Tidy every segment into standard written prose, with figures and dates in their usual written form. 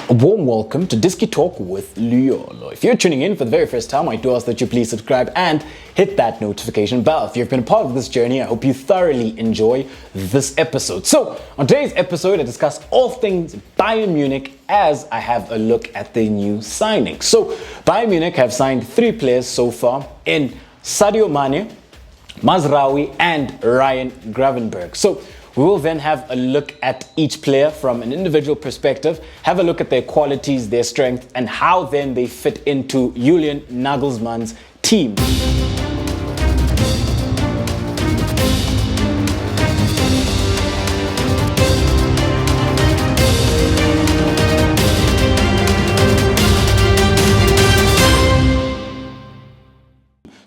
A warm welcome to Disky Talk with Luyolo. If you're tuning in for the very first time, I do ask that you please subscribe and hit that notification bell. If you've been a part of this journey, I hope you thoroughly enjoy this episode. So, on today's episode, I discuss all things Bayern Munich as I have a look at the new signings. So, Bayern Munich have signed 3 players so far in Sadio MANÉ, Mazraoui and Ryan Gravenberch. So, we will then have a look at each player from an individual perspective, have a look at their qualities, their strengths, and how then they fit into JULIAN Nagelsmann's team.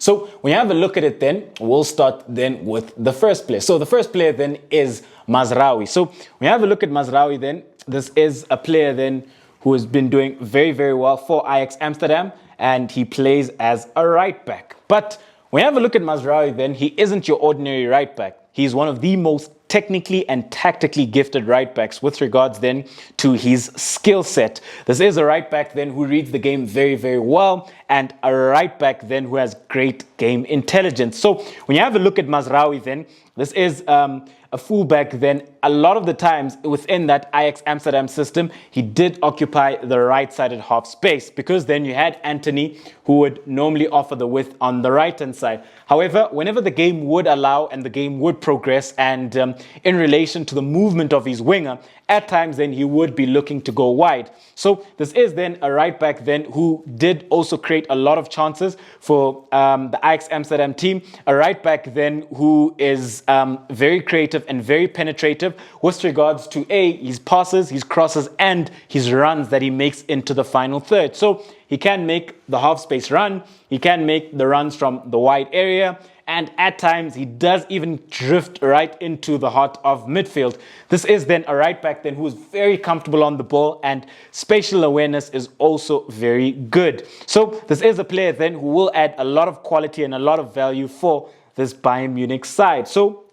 So when you have a look at it then, we'll start then with the first player. So the first player then is Mazraoui. So when you have a look at Mazraoui then, this is a player then who has been doing very, very well for Ajax Amsterdam, and he plays as a right back. But when you have a look at Mazraoui then, he isn't your ordinary right back. He's one of the most technically and tactically gifted right backs with regards then to his skill set. This is a right back then who reads the game very, very well, and a right back then who has great game intelligence. So when you have a look at Mazraoui then, this is a fullback then. A lot of the times within that Ajax Amsterdam system, he did occupy the right-sided half space because then you had Anthony who would normally offer the width on the right-hand side. However, whenever the game would allow and the game would progress and in relation to the movement of his winger, at times then he would be looking to go wide. So this is then a right back then who did also create a lot of chances for the Ajax Amsterdam team. A right back then who is very creative and very penetrative with regards to his passes, his crosses and his runs that he makes into the final third. So he can make the half space run, he can make the runs from the wide area, and at times he does even drift right into the heart of midfield. This is then a right back then who is very comfortable on the ball, and spatial awareness is also very good. So this is a player then who will add a lot of quality and a lot of value for this Bayern Munich side. So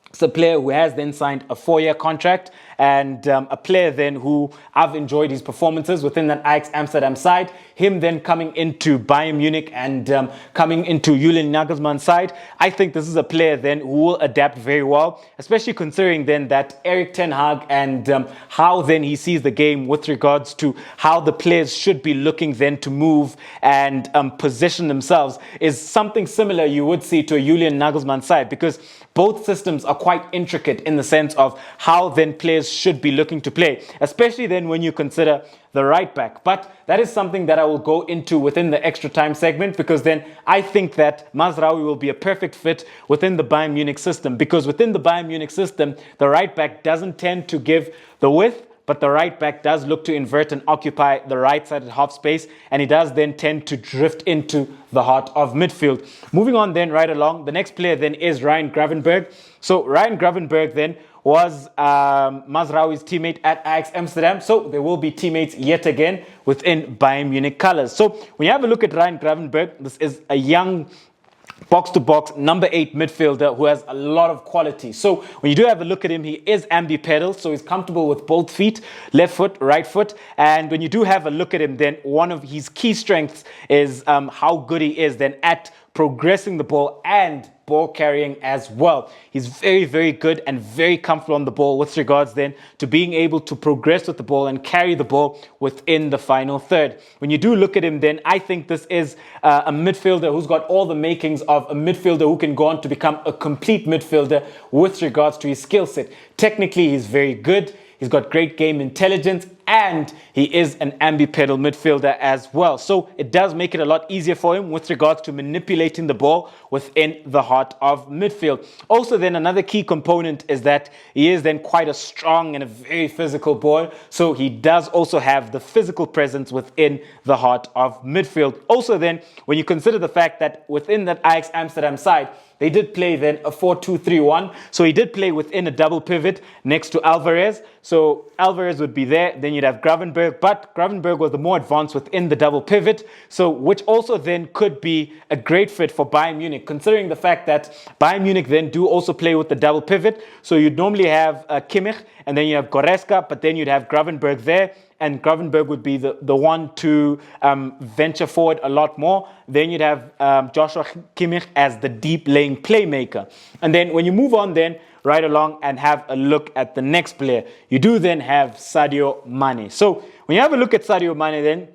it's a player who has then signed a 4-year contract, and a player then who I've enjoyed his performances within that Ajax Amsterdam side. Him then coming into Bayern Munich and coming into JULIAN Nagelsmann's side. I think this is a player then who will adapt very well, especially considering then that Erik ten Hag and how then he sees the game with regards to how the players should be looking then to move and position themselves is something similar you would see to a JULIAN Nagelsmann side, because both systems are quite intricate in the sense of how then players should be looking to play, especially then when you consider the right back. But that is something that I will go into within the extra time segment, because then I think that Mazraoui will be a perfect fit within the Bayern Munich system, because within the Bayern Munich system, the right back doesn't tend to give the width, but the right back does look to invert and occupy the right-sided half space, and he does then tend to drift into the heart of midfield. Moving on then right along, the next player then is Ryan Gravenberch. So Ryan Gravenberch then was Mazraoui's teammate at Ajax Amsterdam, so they will be teammates yet again within Bayern Munich colours. So when you have a look at Ryan Gravenberch, this is a young box-to-box number 8 midfielder who has a lot of quality. So when you do have a look at him, he is ambipedal, so he's comfortable with both feet, left foot, right foot. And when you do have a look at him, then one of his key strengths is how good he is then at progressing the ball and ball carrying as well. He's very, very good and very comfortable on the ball with regards then to being able to progress with the ball and carry the ball within the final third. When you do look at him then, I think this is a midfielder who's got all the makings of a midfielder who can go on to become a complete midfielder with regards to his skill set. Technically, he's very good. He's got great game intelligence, and he is an ambipedal midfielder as well. So it does make it a lot easier for him with regards to manipulating the ball within the heart of midfield. Also then another key component is that he is then quite a strong and a very physical boy. So he does also have the physical presence within the heart of midfield. Also then, when you consider the fact that within that Ajax Amsterdam side, they did play then a 4-2-3-1. So he did play within a double pivot next to Alvarez. So Alvarez would be there. Then you'd have Gravenberch, but Gravenberch was the more advanced within the double pivot. So which also then could be a great fit for Bayern Munich, considering the fact that Bayern Munich then do also play with the double pivot. So you'd normally have Kimmich, and then you have Goretzka, but then you'd have Gravenberch there. and Gravenberch would be the one to venture forward a lot more. Then you'd have Joshua Kimmich as the deep laying playmaker. And then when you move on then right along and have a look at the next player, you do then have Sadio Mane. So when you have a look at Sadio Mane then,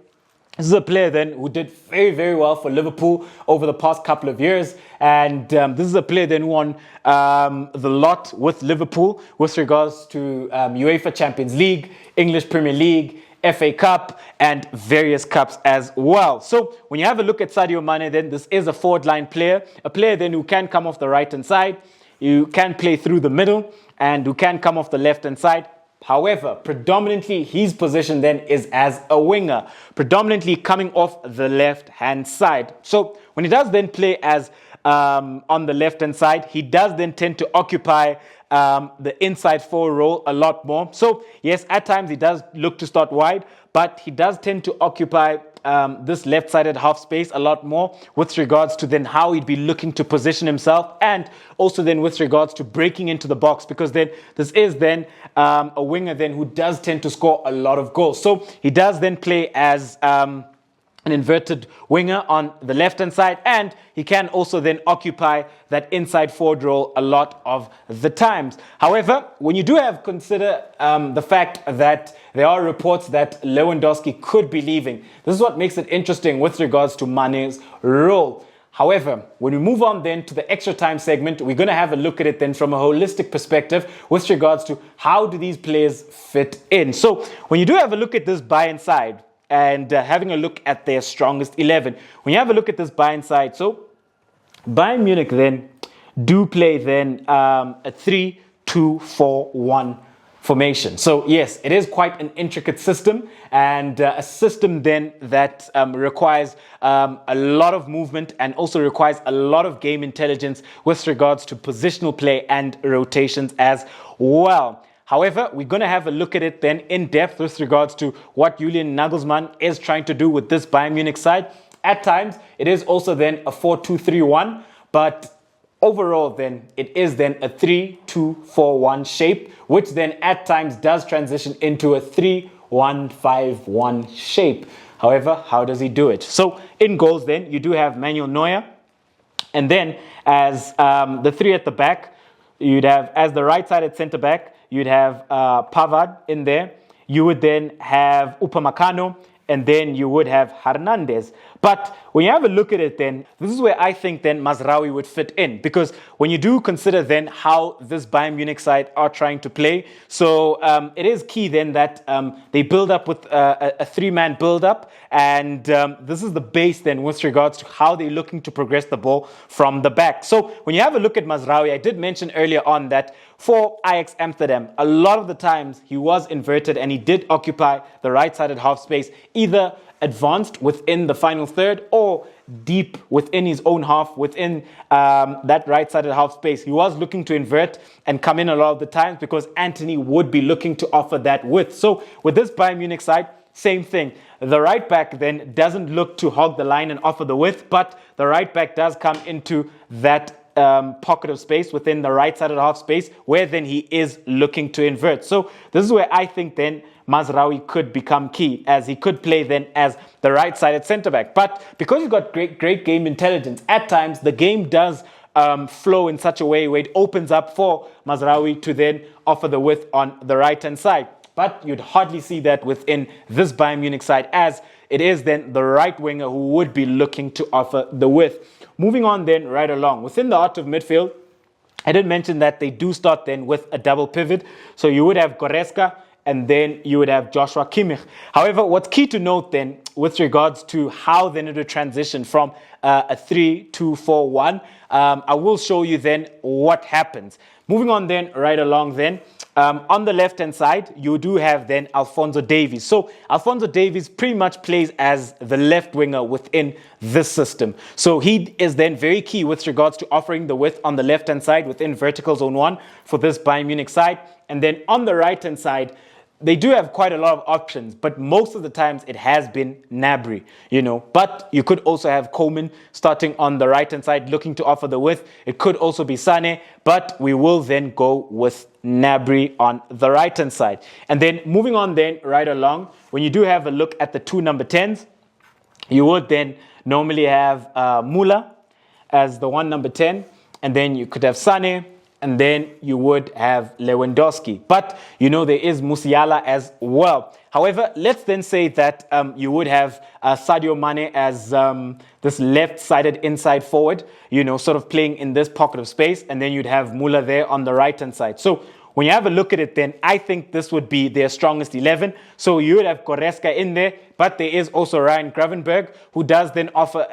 this is a player then who did very, very well for Liverpool over the past couple of years. And this is a player then who won the lot with Liverpool with regards to UEFA Champions League, English Premier League, FA Cup, and various cups as well. So when you have a look at Sadio Mane then, this is a forward line player, a player then who can come off the right hand side, you can play through the middle, and who can come off the left hand side. However, predominantly his position then is as a winger, predominantly coming off the left-hand side. So when he does then play as on the left-hand side, he does then tend to occupy the inside forward role a lot more. So yes, at times he does look to start wide, but he does tend to occupy this left-sided half space a lot more with regards to then how he'd be looking to position himself, and also then with regards to breaking into the box, because then this is then a winger then who does tend to score a lot of goals. So he does then play as an inverted winger on the left-hand side, and he can also then occupy that inside forward role a lot of the times. However, when you do have consider the fact that there are reports that Lewandowski could be leaving, this is what makes it interesting with regards to Mané's role. However, when we move on then to the extra time segment, we're going to have a look at it then from a holistic perspective with regards to how do these players fit in. So when you do have a look at this Bayern side, and having a look at their strongest 11. When you have a look at this Bayern side, so Bayern Munich then do play then a 3-2-4-1 formation. So yes, it is quite an intricate system, and a system then that requires a lot of movement and also requires a lot of game intelligence with regards to positional play and rotations as well. However, we're going to have a look at it then in depth with regards to what JULIAN Nagelsmann is trying to do with this Bayern Munich side. At times, it is also then a 4-2-3-1, but overall then, it is then a 3-2-4-1 shape, which then at times does transition into a 3-1-5-1 shape. However, how does he do it? So in goals then, you do have Manuel Neuer, and then as the three at the back, you'd have as the right-sided centre-back, you'd have Pavard in there. You would then have Upamecano, and then you would have Hernandez. But when you have a look at it then, this is where I think then Mazraoui would fit in, because when you do consider then how this Bayern Munich side are trying to play, so it is key then that they build up with a three-man build-up, and this is the base then with regards to how they're looking to progress the ball from the back. So when you have a look at Mazraoui, I did mention earlier on that for Ajax Amsterdam, a lot of the times he was inverted and he did occupy the right-sided half space, either advanced within the final third or deep within his own half, within that right-sided half space. He was looking to invert and come in a lot of the times because Antony would be looking to offer that width. So with this Bayern Munich side, same thing. The right back then doesn't look to hog the line and offer the width, but the right back does come into that pocket of space within the right-sided half space where then he is looking to invert. So this is where I think then Mazraoui could become key, as he could play then as the right-sided centre-back. But because he's got great game intelligence, at times the game does flow in such a way where it opens up for Mazraoui to then offer the width on the right-hand side. But you'd hardly see that within this Bayern Munich side, as it is then the right winger who would be looking to offer the width. Moving on then right along. Within the art of midfield, I did mention that they do start then with a double pivot. So you would have Goretzka, and then you would have Joshua Kimmich. However, what's key to note then with regards to how then it would transition from a 3-2-4-1, I will show you then what happens. Moving on then right along then, on the left-hand side, you do have then Alphonso Davies. So Alphonso Davies pretty much plays as the left winger within this system. So he is then very key with regards to offering the width on the left-hand side within vertical zone 1 for this Bayern Munich side. And then on the right-hand side, they do have quite a lot of options, but most of the times it has been Gnabry, you know. But you could also have Coman starting on the right-hand side, looking to offer the width. It could also be Sané, but we will then go with Gnabry on the right-hand side. And then moving on then right along, when you do have a look at the two number 10s, you would then normally have Müller as the one number 10, and then you could have Sané, and then you would have Lewandowski. But, you know, there is Musiala as well. However, let's then say that you would have Sadio MANÉ as this left-sided inside forward, you know, sort of playing in this pocket of space, and then you'd have Müller there on the right-hand side. So when you have a look at it then, I think this would be their strongest 11. So you would have Goretzka in there, but there is also Ryan Gravenberch, who does then offer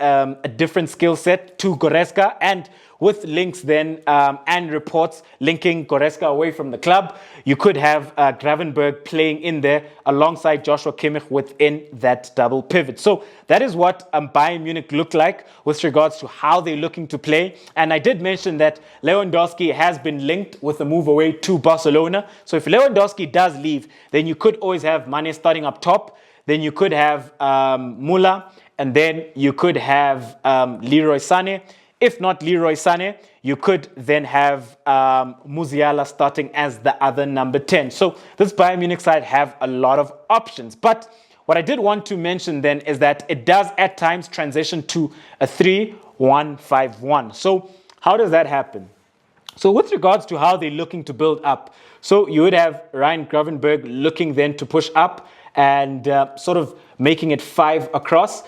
a different skill set to Goretzka, and with links then and reports linking Goretzka away from the club, you could have Gravenberch playing in there alongside Joshua Kimmich within that double pivot. So that is what Bayern Munich look like with regards to how they're looking to play. And I did mention that Lewandowski has been linked with a move away to Barcelona. So if Lewandowski does leave, then you could always have Mane starting up top. Then you could have Müller, and then you could have Leroy Sané. If not Leroy Sané, you could then have Musiala starting as the other number 10. So this Bayern Munich side have a lot of options. But what I did want to mention then is that it does at times transition to a 3-1-5-1. So how does that happen? So with regards to how they're looking to build up, so you would have Ryan Gravenberch looking then to push up and sort of making it 5 across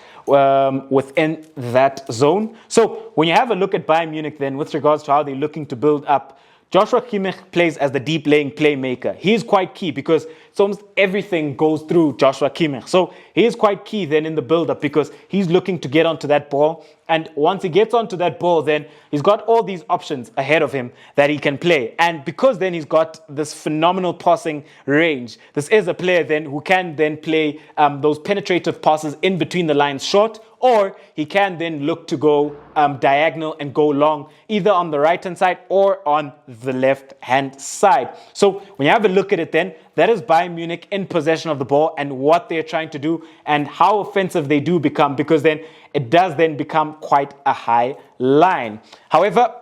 within that zone. So when you have a look at Bayern Munich then with regards to how they're looking to build up, Joshua Kimmich plays as the deep laying playmaker. He is quite key because it's almost everything goes through Joshua Kimmich. So he is quite key then in the build-up because he's looking to get onto that ball. And once he gets onto that ball, then he's got all these options ahead of him that he can play. And because then he's got this phenomenal passing range, this is a player then who can then play those penetrative passes in between the lines short, or he can then look to go diagonal and go long, either on the right-hand side or on the left-hand side. So when you have a look at it then, that is Bayern Munich in possession of the ball and what they're trying to do and how offensive they do become, because then it does then become quite a high line. However,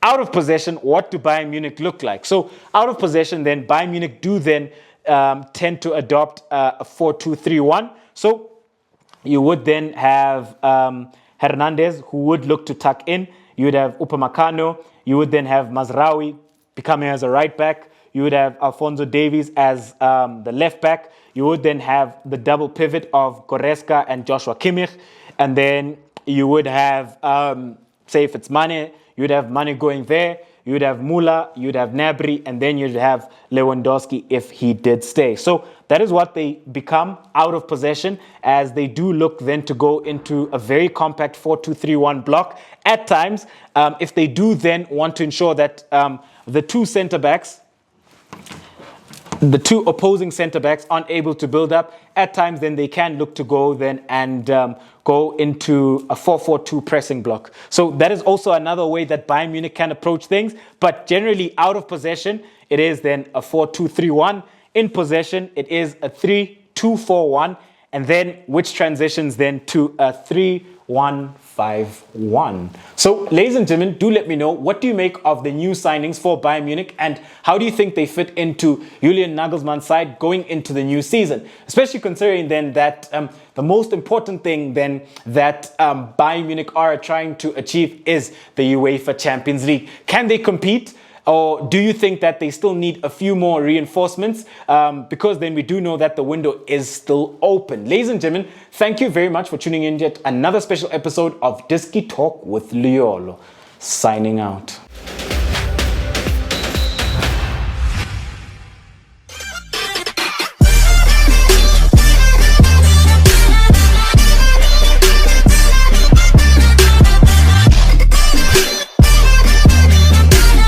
out of possession, what do Bayern Munich look like? So out of possession then, Bayern Munich do then tend to adopt a 4-2-3-1. So you would then have Hernandez, who would look to tuck in. You would have Upamecano. You would then have Mazraoui becoming as a right back. You would have Alphonso Davies as the left back. You would then have the double pivot of Goretzka and Joshua Kimmich. And then you would have, say if it's Mane, you would have Mane going there. You would have Müller, you'd have Gnabry, and then you'd have Lewandowski if he did stay. So that is what they become out of possession, as they do look then to go into a very compact 4-2-3-1 block. At times, if they do then want to ensure that the two centre-backs, the two opposing centre-backs aren't able to build up, at times then they can look to go then and go into a 4-4-2 pressing block. So that is also another way that Bayern Munich can approach things. But generally out of possession, it is then a 4-2-3-1. In possession, it is a 3-2-4-1. And then which transitions then to a 3-1-5-1. So, ladies and gentlemen, do let me know, what do you make of the new signings for Bayern Munich, and how do you think they fit into Julian Nagelsmann's side going into the new season? Especially considering then that the most important thing then that Bayern Munich are trying to achieve is the UEFA Champions League. Can they compete? Or do you think that they still need a few more reinforcements? Because then we do know that the window is still open. Ladies and gentlemen, thank you very much for tuning in yet another special episode of Diski Talk with Liolo. Signing out.